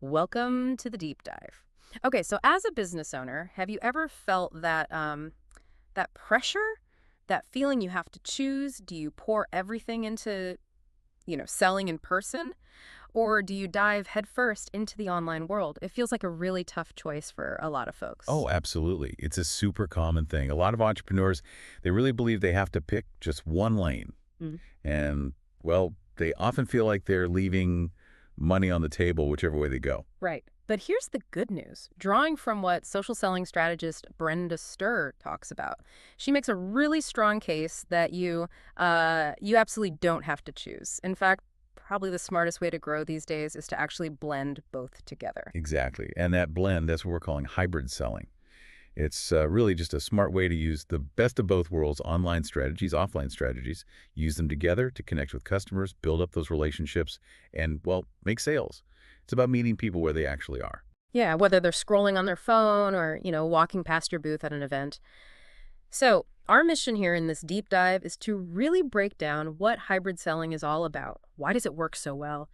Welcome to the deep dive. Okay, so as a business owner, have you ever felt that pressure, that feeling you have to choose? Do you pour everything into, selling in person, or do you dive headfirst into the online world? It feels like a really tough choice for a lot of folks. Oh, absolutely. It's a super common thing. A lot of entrepreneurs, they really believe they have to pick just one lane. Mm. And, well, they often feel like they're leaving money on the table whichever way they go. Right. But here's the good news. Drawing from what social selling strategist Brenda Sturr talks about, she makes a really strong case that you absolutely don't have to choose. In fact, probably the smartest way to grow these days is to actually blend both together. Exactly. And that blend, that's what we're calling hybrid selling. It's really just a smart way to use the best of both worlds, online strategies, offline strategies, use them together to connect with customers, build up those relationships, and, well, make sales. It's about meeting people where they actually are. Yeah, whether they're scrolling on their phone or, walking past your booth at an event. So, our mission here in this deep dive is to really break down what hybrid selling is all about. Why does it work so well?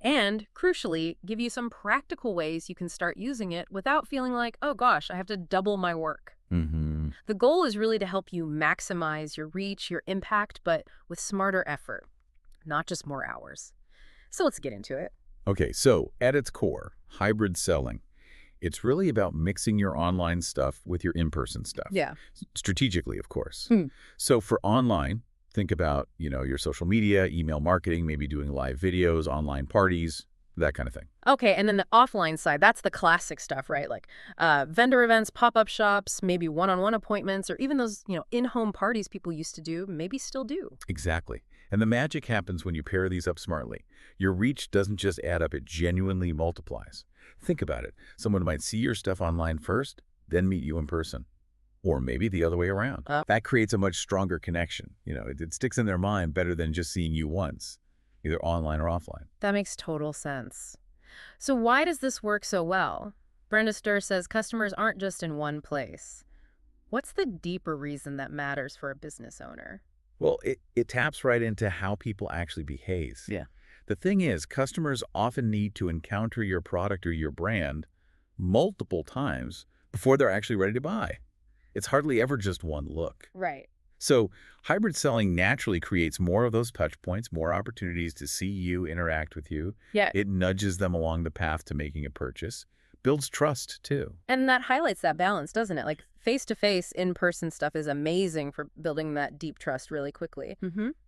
And, crucially, give you some practical ways you can start using it without feeling like, oh gosh, I have to double my work. Mm-hmm. The goal is really to help you maximize your reach, your impact, but with smarter effort, not just more hours. So let's get into it. Okay, so at its core, hybrid selling, it's really about mixing your online stuff with your in-person stuff. Yeah. Strategically, of course. Hmm. So for online, think about, your social media, email marketing, maybe doing live videos, online parties, that kind of thing. Okay, and then the offline side, that's the classic stuff, right? Like vendor events, pop-up shops, maybe one-on-one appointments, or even those, in-home parties people used to do, maybe still do. Exactly. And the magic happens when you pair these up smartly. Your reach doesn't just add up, it genuinely multiplies. Think about it. Someone might see your stuff online first, then meet you in person. Or maybe the other way around. That creates a much stronger connection. It sticks in their mind better than just seeing you once, either online or offline. That makes total sense. So why does this work so well? Brenda Sturr says customers aren't just in one place. What's the deeper reason that matters for a business owner? Well, it taps right into how people actually behave. Yeah. The thing is, customers often need to encounter your product or your brand multiple times before they're actually ready to buy. It's hardly ever just one look. Right. So hybrid selling naturally creates more of those touch points, more opportunities to see you, interact with you. Yeah. It nudges them along the path to making a purchase, builds trust too. And that highlights that balance, doesn't it? Like face-to-face, in-person stuff is amazing for building that deep trust really quickly.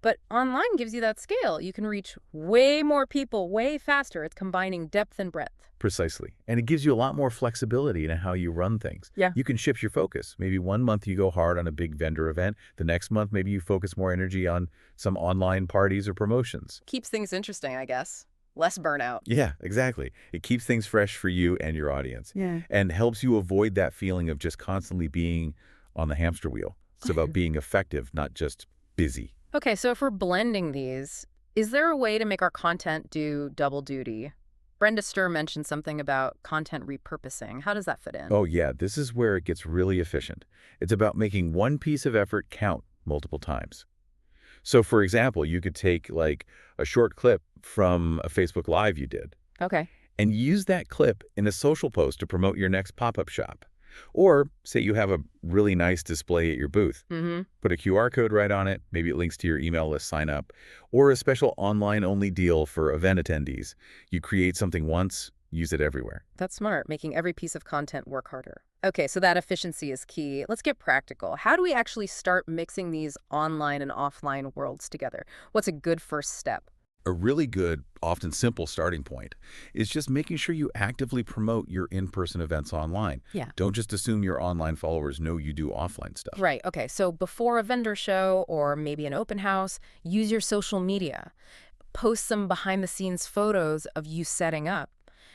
But online gives you that scale. You can reach way more people way faster. It's combining depth and breadth. Precisely. And it gives you a lot more flexibility in how you run things. Yeah. You can shift your focus. Maybe one month you go hard on a big vendor event. The next month, maybe you focus more energy on some online parties or promotions. Keeps things interesting, I guess. Less burnout. Yeah, exactly. It keeps things fresh for you and your audience. Yeah. And helps you avoid that feeling of just constantly being on the hamster wheel. It's about being effective, not just busy. Okay, so if we're blending these, is there a way to make our content do double duty? Brenda Sturr mentioned something about content repurposing. How does that fit in? Oh, yeah, this is where it gets really efficient. It's about making one piece of effort count multiple times. So, for example, you could take like a short clip from a Facebook Live you did Okay. and use that clip in a social post to promote your next pop-up shop. Or say you have a really nice display at your booth. Put a QR code right on it. Maybe it links to your email list sign up or a special online-only deal for event attendees. You create something once, use it everywhere. That's smart, making every piece of content work harder. Okay, so that efficiency is key. Let's get practical. How do we actually start mixing these online and offline worlds together? What's a good first step? A really good, often simple starting point is just making sure you actively promote your in-person events online. Yeah. Don't just assume your online followers know you do offline stuff. Right, okay, so before a vendor show or maybe an open house, use your social media. Post some behind-the-scenes photos of you setting up.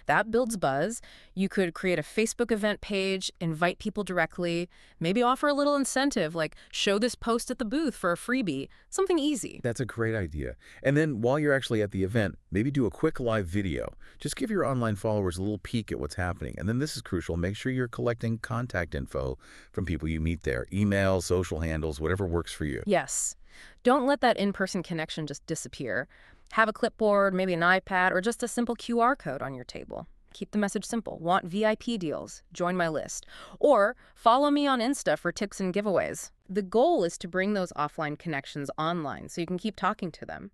That builds buzz. You could create a Facebook event page, invite people directly, maybe offer a little incentive, like show this post at the booth for a freebie, something easy. That's a great idea. And then while you're actually at the event, maybe do a quick live video. Just give your online followers a little peek at what's happening. And then this is crucial. Make sure you're collecting contact info from people you meet there. Email, social handles, whatever works for you. Yes. Don't let that in-person connection just disappear. Have a clipboard, maybe an iPad, or just a simple QR code on your table. Keep the message simple. Want VIP deals? Join my list. Or follow me on Insta for tips and giveaways. The goal is to bring those offline connections online so you can keep talking to them.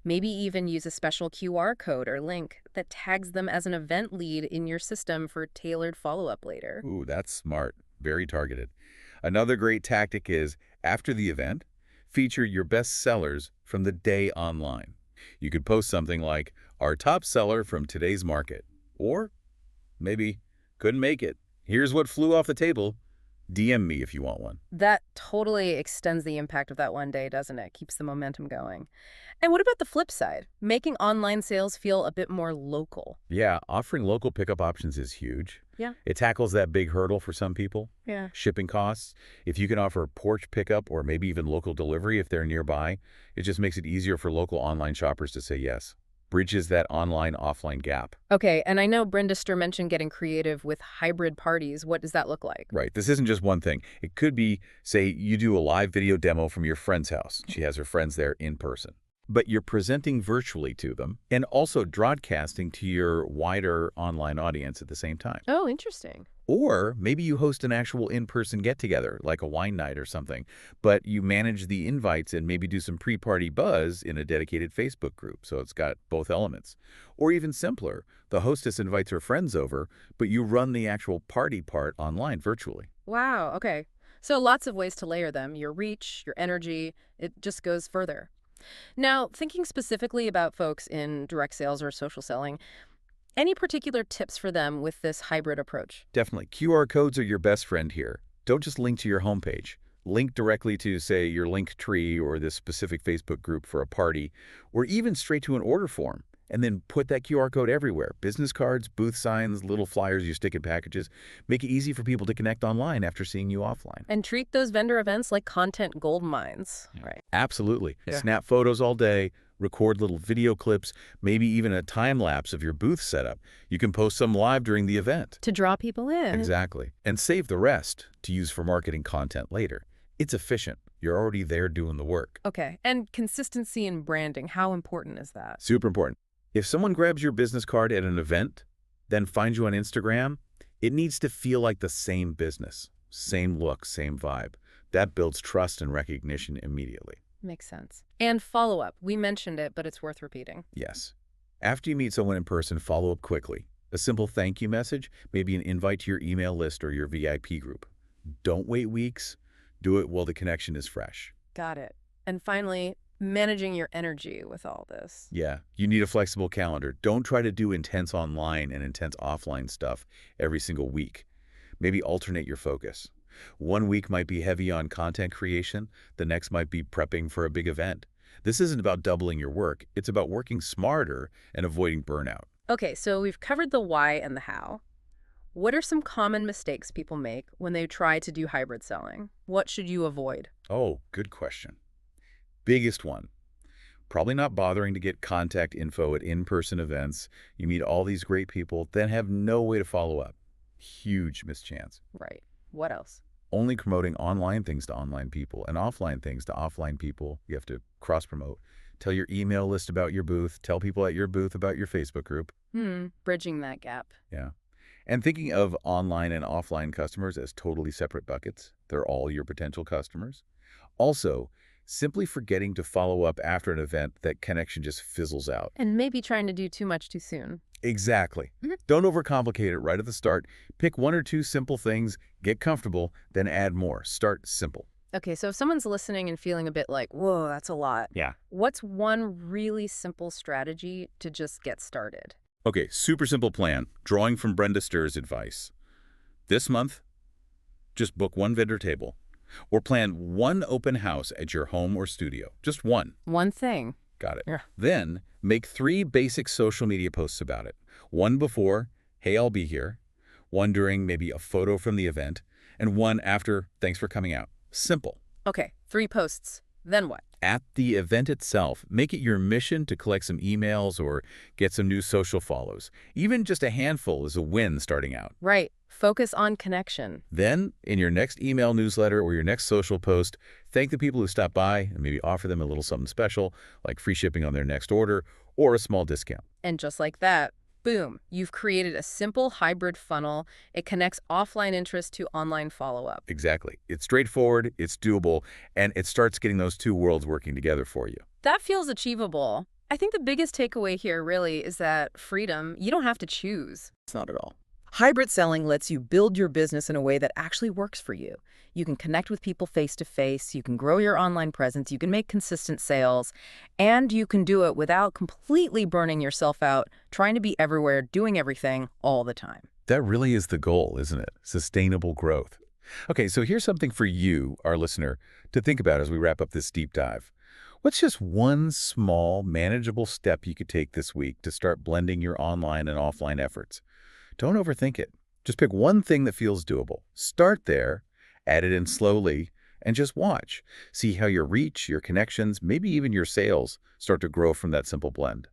Maybe even use a special QR code or link that tags them as an event lead in your system for tailored follow-up later. Ooh, that's smart. Very targeted. Another great tactic is, after the event, feature your best sellers from the day online. You could post something like, our top seller from today's market. Or maybe, couldn't make it. Here's what flew off the table. DM me if you want one. That totally extends the impact of that one day, doesn't it? Keeps the momentum going. And what about the flip side? Making online sales feel a bit more local. Yeah, offering local pickup options is huge. Yeah. It tackles that big hurdle for some people. Yeah. Shipping costs. If you can offer porch pickup or maybe even local delivery if they're nearby, it just makes it easier for local online shoppers to say yes. Bridges that online-offline gap. Okay, and I know Brenda Stur mentioned getting creative with hybrid parties. What does that look like? Right. This isn't just one thing. It could be, say, you do a live video demo from your friend's house. She has her friends there in person. But you're presenting virtually to them and also broadcasting to your wider online audience at the same time. Oh, interesting. Or maybe you host an actual in-person get-together, like a wine night or something, but you manage the invites and maybe do some pre-party buzz in a dedicated Facebook group, so it's got both elements. Or even simpler, the hostess invites her friends over, but you run the actual party part online virtually. Wow, okay. So lots of ways to layer them. Your reach, your energy, it just goes further. Now, thinking specifically about folks in direct sales or social selling, any particular tips for them with this hybrid approach? Definitely. QR codes are your best friend here. Don't just link to your homepage. Link directly to, say, your link tree or this specific Facebook group for a party, or even straight to an order form. And then put that QR code everywhere. Business cards, booth signs, little flyers you stick in packages. Make it easy for people to connect online after seeing you offline. And treat those vendor events like content gold mines. Right. Absolutely. Yeah. Snap photos all day, record little video clips, maybe even a time lapse of your booth setup. You can post some live during the event. To draw people in. Exactly. And save the rest to use for marketing content later. It's efficient. You're already there doing the work. Okay. And consistency in branding, how important is that? Super important. If someone grabs your business card at an event, then finds you on Instagram, it needs to feel like the same business, same look, same vibe. That builds trust and recognition immediately. Makes sense. And follow-up. We mentioned it, but it's worth repeating. Yes. After you meet someone in person, follow up quickly. A simple thank you message, maybe an invite to your email list or your VIP group. Don't wait weeks. Do it while the connection is fresh. Got it. And finally, managing your energy with all this. Yeah, you need a flexible calendar. Don't try to do intense online and intense offline stuff every single week. Maybe alternate your focus. One week might be heavy on content creation. The next might be prepping for a big event. This isn't about doubling your work. It's about working smarter and avoiding burnout. Okay, so we've covered the why and the how. What are some common mistakes people make when they try to do hybrid selling? What should you avoid? Oh, good question. Biggest one, probably not bothering to get contact info at in-person events. You meet all these great people, then have no way to follow up. Huge mischance. Right. What else? Only promoting online things to online people and offline things to offline people. You have to cross-promote. Tell your email list about your booth. Tell people at your booth about your Facebook group. Bridging that gap. Yeah. And thinking of online and offline customers as totally separate buckets. They're all your potential customers. Also, simply forgetting to follow up after an event, that connection just fizzles out. And maybe trying to do too much too soon. Exactly. Don't overcomplicate it right at the start. Pick one or two simple things, get comfortable, then add more. Start simple. Okay, so if someone's listening and feeling a bit like, whoa, that's a lot. Yeah. What's one really simple strategy to just get started? Okay, super simple plan. Drawing from Brenda Stur's advice. This month, just book one vendor table. Or plan one open house at your home or studio. Just one. One thing. Got it. Yeah. Then make 3 basic social media posts about it. One before, hey, I'll be here. One during, maybe a photo from the event. And one after, thanks for coming out. Simple. Okay, 3 posts. Then what? At the event itself, make it your mission to collect some emails or get some new social follows. Even just a handful is a win starting out. Right. Focus on connection. Then, in your next email newsletter or your next social post, thank the people who stopped by and maybe offer them a little something special, like free shipping on their next order or a small discount. And just like that, Boom, you've created a simple hybrid funnel. It connects offline interest to online follow-up. Exactly. It's straightforward, it's doable, and it starts getting those two worlds working together for you. That feels achievable. I think the biggest takeaway here really is that freedom, you don't have to choose. It's not at all. Hybrid selling lets you build your business in a way that actually works for you. You can connect with people face to face, you can grow your online presence, you can make consistent sales, and you can do it without completely burning yourself out, trying to be everywhere, doing everything all the time. That really is the goal, isn't it? Sustainable growth. Okay, so here's something for you, our listener, to think about as we wrap up this deep dive. What's just one small, manageable step you could take this week to start blending your online and offline efforts? Don't overthink it. Just pick one thing that feels doable. Start there, add it in slowly, and just watch. See how your reach, your connections, maybe even your sales start to grow from that simple blend.